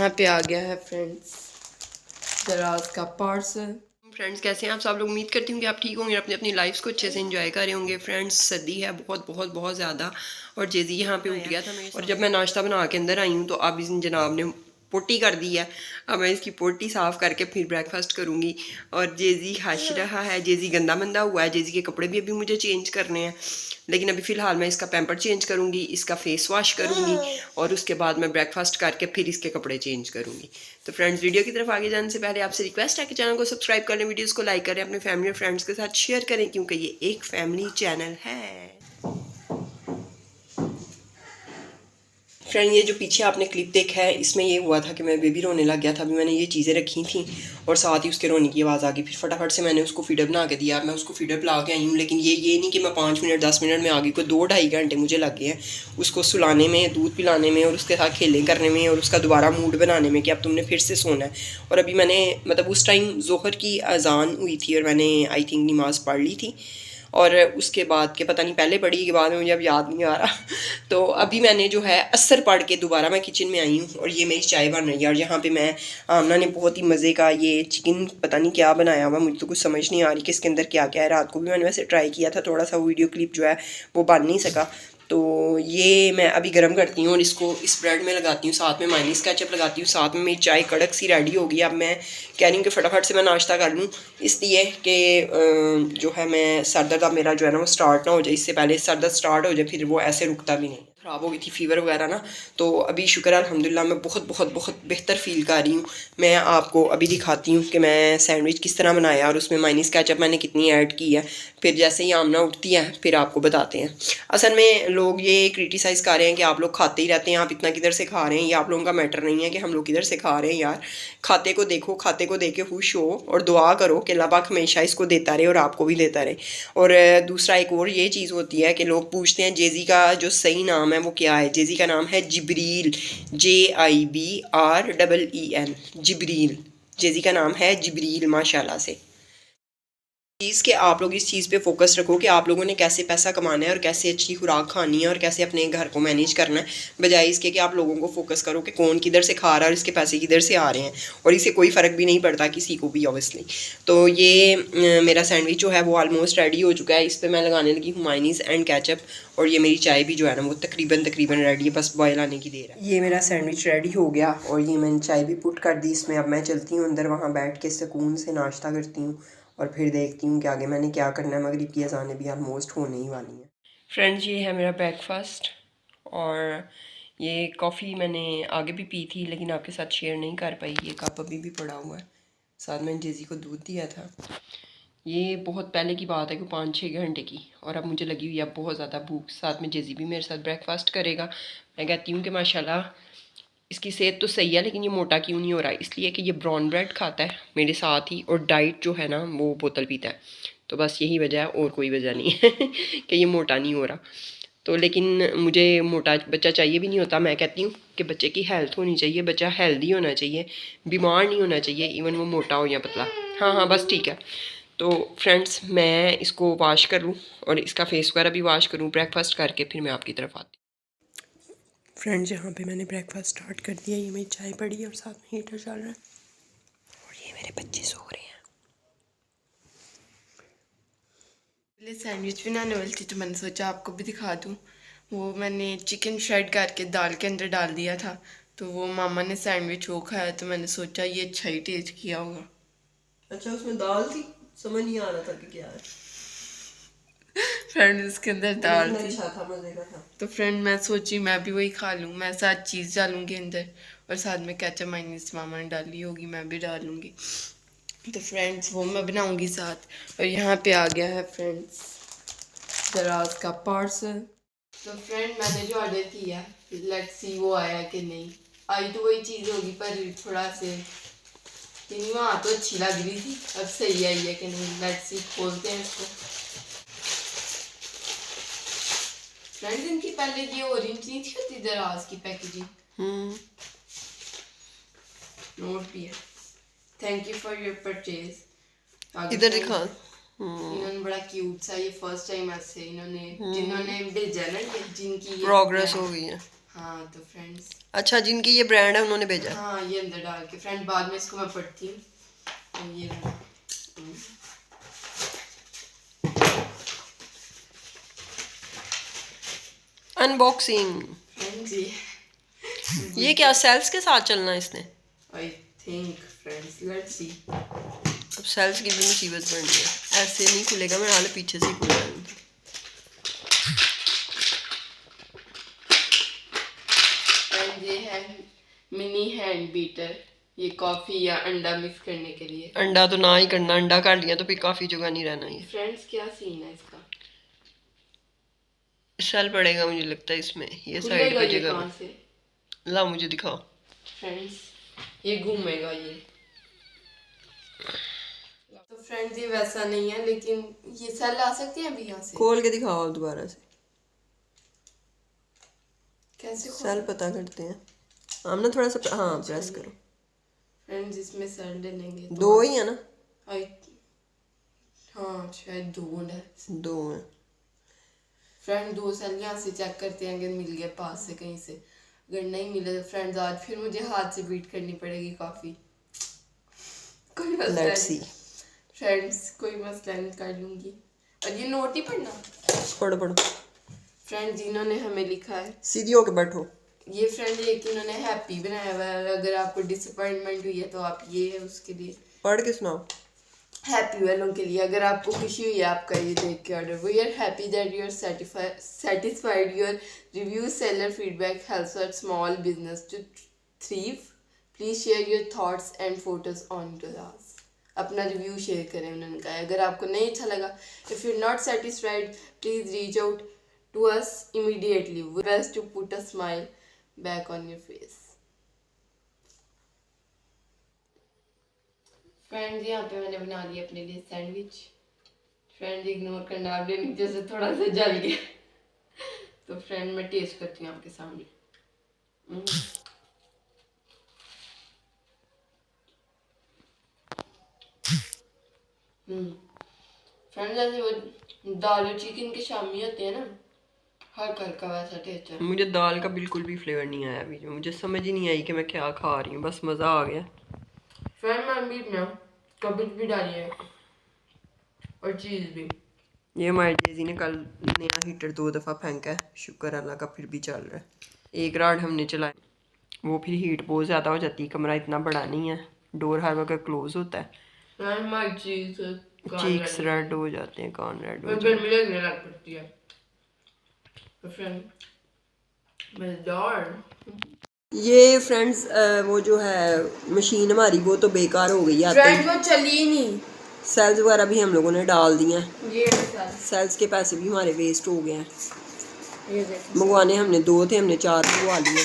यहाँ पे आ गया है फ्रेंड्स दराज का पार्सल। फ्रेंड्स कैसे हैं आप सब लोग। उम्मीद करती हूँ कि आप ठीक होंगे, अपनी अपनी लाइफ्स को अच्छे से एंजॉय कर रहे होंगे। फ्रेंड्स सर्दी है बहुत बहुत बहुत ज़्यादा और जेजी यहाँ पे उठ गया था और जब मैं नाश्ता बना के अंदर आई हूँ तो अब इस जनाब ने पोटी कर दी है। अब मैं इसकी पोटी साफ़ करके फिर ब्रेकफास्ट करूँगी। और जेजी हंस रहा है, जेजी गंदा मंदा हुआ है, जेजी के कपड़े भी अभी मुझे चेंज करने हैं। लेकिन अभी फ़िलहाल मैं इसका पैम्पर चेंज करूँगी, इसका फेस वॉश करूँगी और उसके बाद मैं ब्रेकफास्ट करके फिर इसके कपड़े चेंज करूँगी। तो फ्रेंड्स वीडियो की तरफ आगे जाने से पहले आपसे रिक्वेस्ट है कि चैनल को सब्सक्राइब करें, वीडियोस को लाइक करें, अपने फैमिली और फ्रेंड्स के साथ शेयर करें क्योंकि ये एक फैमिली चैनल है। फ्रेंड ये जो पीछे आपने क्लिप देखा है इसमें ये हुआ था कि मैं बेबी रोने लग गया था। अभी मैंने ये चीज़ें रखी थी और साथ ही उसके रोने की आवाज़ आ गई। फिर फटाफट से मैंने उसको फीडर बना के दिया। मैं उसको फीडर पिला के आई हूँ, लेकिन ये नहीं कि मैं 5 मिनट 10 मिनट में आ गई। कोई 2-2.5 घंटे मुझे लग गए हैं उसको सुलाने में, दूध पिलाने में और उसके साथ खेलने करने में और उसका दोबारा मूड बनाने में कि अब तुमने फिर से सोना है। और अभी मैंने मतलब उस टाइम ज़ोहर की अजान हुई थी और मैंने आई थिंक नमाज़ पढ़ ली थी और उसके बाद के पता नहीं पहले पढ़ी के बाद में मुझे अब याद नहीं आ रहा। तो अभी मैंने जो है असर पढ़ के दोबारा मैं किचन में आई हूँ और ये मेरी चाय बन रही है। और यहाँ पे मैं आमना ने बहुत ही मज़े का ये चिकन पता नहीं क्या बनाया हुआ, मुझे तो कुछ समझ नहीं आ रही कि इसके अंदर क्या क्या है। रात को भी मैंने वैसे ट्राई किया था, थोड़ा सा वीडियो क्लिप जो है वो बन नहीं सका। तो ये मैं अभी गर्म करती हूँ और इसको इस ब्रेड में लगाती हूँ, साथ में माइनीस केचप लगाती हूँ, साथ में मेरी चाय कड़क सी रेडी होगी। अब मैं कह रही हूँ कि फटाफट से मैं नाश्ता कर लूँ, इसलिए कि जो है मैं सर दर्द मेरा जो है ना वो स्टार्ट ना हो जाए, इससे पहले सर दर्द स्टार्ट हो जाए फिर वो ऐसे रुकता भी नहीं। ख़राब हो गई थी फीवर वगैरह ना, तो अभी शुक्र है अल्हम्दुलिल्लाह मैं बहुत बहुत बहुत बेहतर फ़ील कर रही हूँ। मैं आपको अभी दिखाती हूँ कि मैं सैंडविच किस तरह बनाया और उसमें माइनीस केचप मैंने कितनी ऐड की है। फिर जैसे ही आमना उठती है फिर आपको बताते हैं। असल में लोग ये क्रिटिसाइज़ कर रहे हैं कि आप लोग खाते ही रहते हैं, आप इतना किधर से खा रहे हैं। ये आप लोगों का मैटर नहीं है कि हम लोग किधर से खा रहे हैं यार। खाते को देखो, खाते को देख के खुश हो और दुआ करो कि अल्लाह पाक हमेशा इसको देता रहे और आपको भी देता रहे। और दूसरा एक और ये चीज़ होती है कि लोग पूछते हैं जेजी का जो सही नाम है वो क्या है। जेजी का नाम है जिब्रील, JIBREEN, जिब्रील। जेजी का नाम है जिब्रील माशाल्लाह से। चीज़ कि आप लोग इस चीज़ पे फोकस रखो कि आप लोगों ने कैसे पैसा कमाना है और कैसे अच्छी खुराक खानी है और कैसे अपने घर को मैनेज करना है, बजाय इसके कि आप लोगों को फोकस करो कि कौन किधर से खा रहा है और इसके पैसे किधर से आ रहे हैं और इससे कोई फ़र्क भी नहीं पड़ता किसी को भी ऑब्वियसली। तो ये मेरा सैंडविच जो है वो ऑलमोस्ट रेडी हो चुका है। इस पर मैं लगाने लगी हूँ माइनीस एंड केचप और ये मेरी चाय भी जो है ना वो तकरीबन रेडी है, बस बॉयल आने की देर है। ये मेरा सैंडविच रेडी हो गया और ये मैंने चाय भी पुट कर दी इसमें। अब मैं चलती हूँ अंदर, वहाँ बैठ के सुकून से नाश्ता करती हूँ और फिर देखती हूँ कि आगे मैंने क्या करना है। मगरिब की अज़ानें भी ऑलमोस्ट होने ही वाली हैं। फ्रेंड्स ये है मेरा ब्रेकफास्ट और ये कॉफ़ी मैंने आगे भी पी थी लेकिन आपके साथ शेयर नहीं कर पाई। ये कप अभी भी पड़ा हुआ है, साथ मैंने जेजी को दूध दिया था। ये बहुत पहले की बात है कि 5-6 घंटे की, और अब मुझे लगी हुई है बहुत ज़्यादा भूख। साथ में जेजी भी मेरे साथ ब्रेकफास्ट करेगा। मैं कहती हूँ कि माशाल्लाह इसकी सेहत तो सही है लेकिन ये मोटा क्यों नहीं हो रहा है, इसलिए कि ये ब्राउन ब्रेड खाता है मेरे साथ ही और डाइट जो है ना वो बोतल पीता है। तो बस यही वजह है और कोई वजह नहीं है कि ये मोटा नहीं हो रहा। तो लेकिन मुझे मोटा बच्चा चाहिए भी नहीं होता। मैं कहती हूँ कि बच्चे की हेल्थ होनी चाहिए, बच्चा हेल्दी होना चाहिए, बीमार नहीं होना चाहिए, इवन वो मोटा हो या पतला। हाँ हाँ बस ठीक है। तो फ्रेंड्स मैं इसको वॉश करूँ और इसका फेस वगैरह भी वॉश करूँ ब्रेकफास्ट करके, फिर मैं आपकी तरफ आती हूँ। फ्रेंड्स यहाँ पे मैंने ब्रेकफास्ट स्टार्ट कर दिया। ये मेरी चाय पड़ी है और साथ में हीटर चल रहा है और ये मेरे बच्चे सो रहे हैं। पहले सैंडविच बनाने वाली थी तो मैंने सोचा आपको भी दिखा दूँ। वो मैंने चिकन श्रेड करके दाल के अंदर डाल दिया था, तो वो मामा ने सैंडविच वो खाया तो मैंने सोचा ये अच्छा ही टेस्ट किया होगा। अच्छा उसमें दाल थी, समझ नहीं आ रहा था कि क्या है। फ्रेंड उसके अंदर दाल थी अच्छा था, मजे का था। तो फ्रेंड मैं सोची मैं भी वही खा लूँ। मैं साथ चीज़ डालूँगी अंदर और साथ में केचप मायोनीज मामा ने डाली होगी, मैं भी डालूँगी। तो फ्रेंड्स वो मैं बनाऊँगी साथ। और यहाँ पे आ गया है फ्रेंड्स दराज का पार्सल। तो फ्रेंड मैंने जो ऑर्डर किया लेट्स सी वो आया कि नहीं। आई तो वही चीज़ होगी पर थोड़ा से नहीं, वहाँ तो अच्छी लग रही थी, अब सही आई है कि नहीं लेट्स सी। खोलते हैं इसको। फ्रेंड्स इनकी पहले ये ऑरेंज नहीं थी होती दराज की पैकेजिंग। नोट भी है, thank you for your purchase. इधर दिखा। इन्होंने बड़ा क्यूट सा, ये फर्स्ट टाइम ऐसे इन्होंने जिन्होंने भेजा ना, जिनकी प्रोग्रेस हो गई है। हाँ तो फ्रेंड्स अच्छा, जिनकी ये ब्रांड है उन्होंने भेजा। हाँ, ये अंदर डाल के फ्रेंड बाद में इसको मैं पढ़ती हूँ। ये रहा। अनबॉक्सिंग। जी ये क्या सेल्स के साथ चलना है इसने? I think friends, let's see. अब सेल्स की भी मुसीबत पड़नी है, ऐसे नहीं खुलेगा, मैं हाल पीछे से ही खुल जाऊंगा। ये है मिनी हैंड बीटर, ये कॉफी या अंडा मिक्स करने के लिए। अंडा तो ना ही करना, अंडा कर लिया तो फिर काफी जगह नहीं रहना। ये फ्रेंड्स क्या सीन है इसका? सेल पड़ेगा मुझे लगता है इसमें, ये साइड खुलेगा पे ये जगह कहाँ से? ला मुझे दिखाओ। फ्रेंड्स ये घूमेगा ये। तो फ्रेंड्स ये वैसा नहीं है, लेकिन ये सेल आ सकती है अभी यहाँ से। खोल के दिखाओ दोबारा से, कैसे खोल? सेल पता करते हैं हम ना, थोड़ा सा हाँ प्रेस करो। फ्रेंड्स इसमें सेल डलेंगे दो ही है ना? आई हाँ शायद दो है। दो है फ्रेंड, दो सेल यहाँ से चेक करते हैं अगर मिल गया पास से कहीं से। अगर नहीं मिले तो फ्रेंड्स आज फिर मुझे हाथ से बीट करनी पड़ेगी कॉफी। कोई मसला नहीं फ्रेंड्स, कोई मसला नहीं, कर लूंगी। और ये नोट ही पढ़ना। पढ़ो पढ़ो। फ्रेंड्स इन्होंने हमें लिखा है, सीधी होके बैठो। ये फ्रेंड ये कि इन्होंने हैप्पी बनाया हुआ है। अगर आपको डिसअपॉइंटमेंट हुई है तो आप ये उसके लिए पढ़ के सुनाओ। हैप्पी वालों के लिए, अगर आपको खुशी हुई है आपका ये देख के order. We are happy that you are satisfied your review seller feedback helps our small business to thrive. Please share your thoughts and photos on to us. अपना रिव्यू शेयर करें, उन्होंने कहा है। अगर आपको नहीं अच्छा लगा, if you not satisfied please reach out to us immediately, best to put a smile back on your face. Friends यहाँ पे मैंने बना लिया अपने लिए सैंडविच। फ्रेंड इग्नोर करना, आपने नीचे से थोड़ा सा जल गया तो फ्रेंड मैं टेस्ट करती हूँ आपके सामने। फ्रेंड जैसे वो दाल और चिकन के शामी होते हैं ना, हल्का हल्का वैसा टेस्ट है। मुझे दाल का बिल्कुल भी फ्लेवर नहीं आया अभी, मुझे समझ ही नहीं आई कि मैं क्या खा रही हूँ, बस मज़ा आ गया। फ्रेंड मैं भी ना कभी भी डाली है और चीज़ भी। ये हमारे जेजी ने कल नया हीटर 2 दफ़ा फेंका है, शुक्र अल्लाह का फिर भी चल रहा है। एक राड हमने चलाया, वो फिर हीट बहुत ज़्यादा हो जाती है, कमरा इतना बड़ा नहीं है, डोर हर वक्त क्लोज होता है, चीक्स रेड हो जाते हैं, कान रेड हो जाते हैं। गर्मी लगने लग पड़ती है तो फ्रेंड मज़ेदार। ये फ्रेंड्स वो जो है मशीन हमारी वो तो बेकार हो गई है, फ्रेंड वो चली ही नहीं। सेल्स वगैरह भी हम लोगों ने डाल दिए हैं, ये सेल्स के पैसे भी हमारे वेस्ट हो गए हैं। ये मंगवाने हमने 2 थे, हमने 4 मंगवा लिए।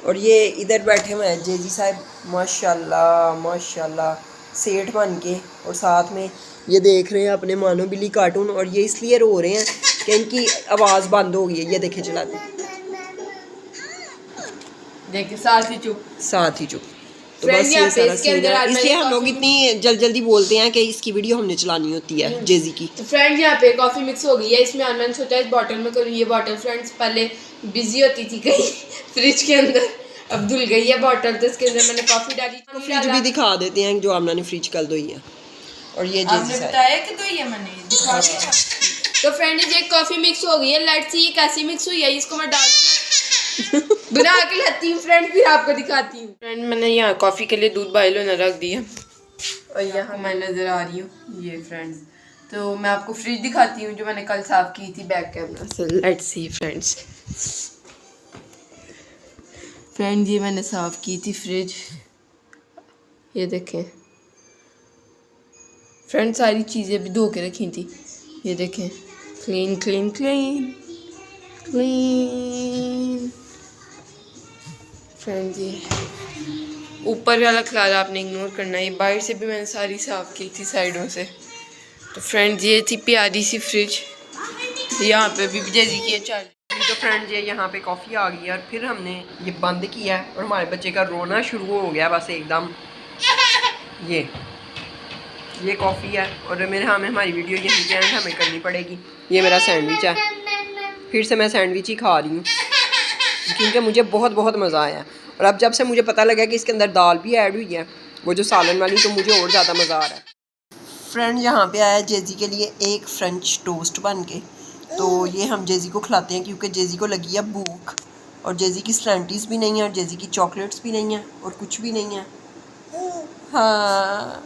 और ये इधर बैठे हुए हैं जेजी साहब, माशाल्लाह माशाल्लाह सेठ बन के, और साथ में ये देख रहे हैं अपने मानो बिल्ली कार्टून, और ये इसलिए रो रहे हैं कि इनकी आवाज़ बंद हो गई है। ये देखे चलाते देखिए साथ ही चुप। तो बस ये सारा सीन है, इसलिए हम लोग इतनी जल्दी बोलते हैं कि इसकी वीडियो हमने चलानी होती है जेजी की। तो फ्रेंड्स यहाँ पे कॉफ़ी मिक्स हो गई है, इसमें मैंने सोचा इस बॉटल में करूँ। ये बॉटल फ्रेंड्स पहले बिजी होती थी कहीं फ्रिज के अंदर, अब धुल गई है बॉटल, तो इसके अंदर मैंने कॉफ़ी डाली। तो फ्रिज भी दिखा देते हैं जो आमना ने फ्रिज कल धोई है, और ये जेजी साहब बताया कि धोई है मैंने, दिखा दिया। तो फ्रेंड्स ये कॉफ़ी मिक्स हो गई है, लेट्स सी ये कैसी मिक्स हुई है। इसको मैं डाल बना के लाती हूँ फ्रेंड, फिर आपको दिखाती हूँ। फ्रेंड मैंने यहाँ कॉफ़ी के लिए दूध बॉयल होने रख दिया, और यहाँ मैं नज़र आ रही हूँ ये फ्रेंड्स। तो मैं आपको फ्रिज दिखाती हूँ जो मैंने कल साफ़ की थी बैक कैमरा से। लेट्स सी फ्रेंड्स, फ्रेंड ये मैंने साफ़ की थी फ्रिज, ये देखें फ्रेंड, सारी चीज़ें भी धो के रखी थी, ये देखें clean clean clean clean. Friend ये ऊपर वाला खलारा आपने इग्नोर करना है, ये बाहर से भी मैंने सारी साफ़ की थी साइडों से। तो फ्रेंड ये थी प्यारी सी फ्रिज, यहाँ पे भी जैसी की चाल। तो फ्रेंड्स ये यहाँ पे कॉफ़ी आ गई है, और फिर हमने ये बंद किया है, और हमारे बच्चे का रोना शुरू हो गया बस एकदम। ये कॉफ़ी है, और मेरे हमें हमारी वीडियो यहीं के एंड हमें करनी पड़ेगी। ये मेरा सैंडविच है, फिर से मैं सैंडविच ही खा रही हूँ। क्योंकि मुझे बहुत बहुत मज़ा आया। और अब जब से मुझे पता लगा कि इसके अंदर दाल भी ऐड हुई है, वो जो सालन वाली, तो मुझे और ज़्यादा मज़ा आ रहा है। फ्रेंड, यहाँ पे आया जेज़ी के लिए एक फ्रेंच टोस्ट बन के, तो ये हम जेज़ी को खिलाते हैं क्योंकि जेज़ी को लगी है भूख। और जेज़ी की स्लैंटीज भी नहीं है, और जेज़ी की चॉकलेट्स भी नहीं है, और कुछ भी नहीं है। हाँ,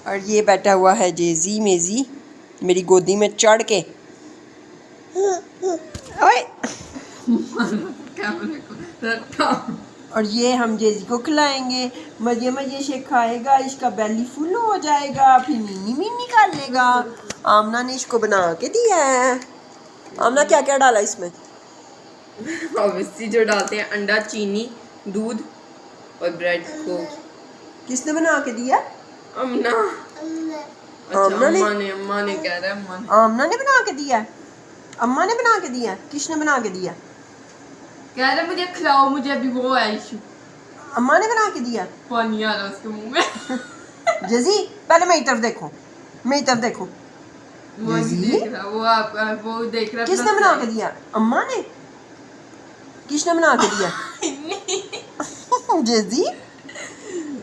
और ये बैठा हुआ है जेज़ी मेज़ी मेरी गोदी में चढ़ के। ओए और ये हम जेज़ी को खिलाएंगे, मजे मजे से खाएगा, इसका बेली फुल हो जाएगा, फिर नीनी मीनी कर लेगा। आमना ने इसको बना के दिया है। आमना क्या क्या डाला इसमें? ऑब्वियसली जो डालते हैं अंडा, चीनी, दूध और ब्रेड को। किसने बना के दिया? अम्ना। अच्छा, अम्मा ने कह रहा है, अम्मा ने। आमना ने बना के दिया? अम्मा ने बना के दिया? किसने बना के दिया? कह रहा मुझे खिलाओ, मुझे अभी वो है इशू। अम्मा ने बना के दिया? पानी आ रहा है उसके मुंह में। जेज़ी पहले मेरी तरफ देखो, मेरी तरफ देखो। वो देख रहा, वो देख रहा। किसने बना के दिया? अम्मा ने? किसने बना के दिया? जेज़ी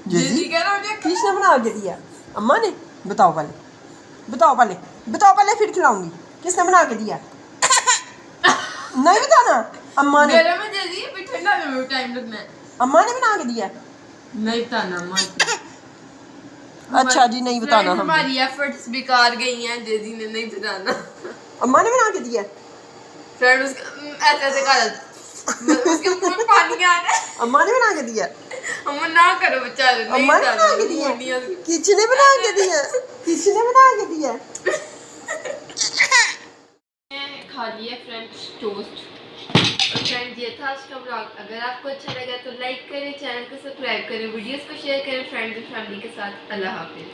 जेज़ी कह रहा मुझे किसने बना के दिया? अम्मा ने? बताओ पहले, बताओ पहले, बताओ पहले, फिर खिलाऊंगी। किसने बना के दिया? नहीं बताना। अम्मा ने? गरम है जल्दी, अभी ठंडा में टाइम लगना है। अम्मा ने बना के दिया? नहीं बताना अम्मा। अच्छा जी, नहीं बताना। हम हमारी एफर्ट्स बेकार गई हैं, जेजी ने नहीं बताना। अम्मा ने बना के दिया? फ्रेंड उसका ऐसे ऐसे कर, उसके मुंह में पानी आ रहा है। अम्मा ने बना के दिया? अम्मा ना करो बेचारे, नहीं अम्मा ने बना के दिया? किसने बना के दिया? किसने बना के दिया? खा लिया फ्रेंड्स टोस्ट। और फ्रेंड्स, ये था आज का व्लॉग। अगर आपको अच्छा लगा तो लाइक करें, चैनल को सब्सक्राइब करें, वीडियोस को शेयर करें फ्रेंड्स और फैमिली के साथ। अल्लाह हाफिज़।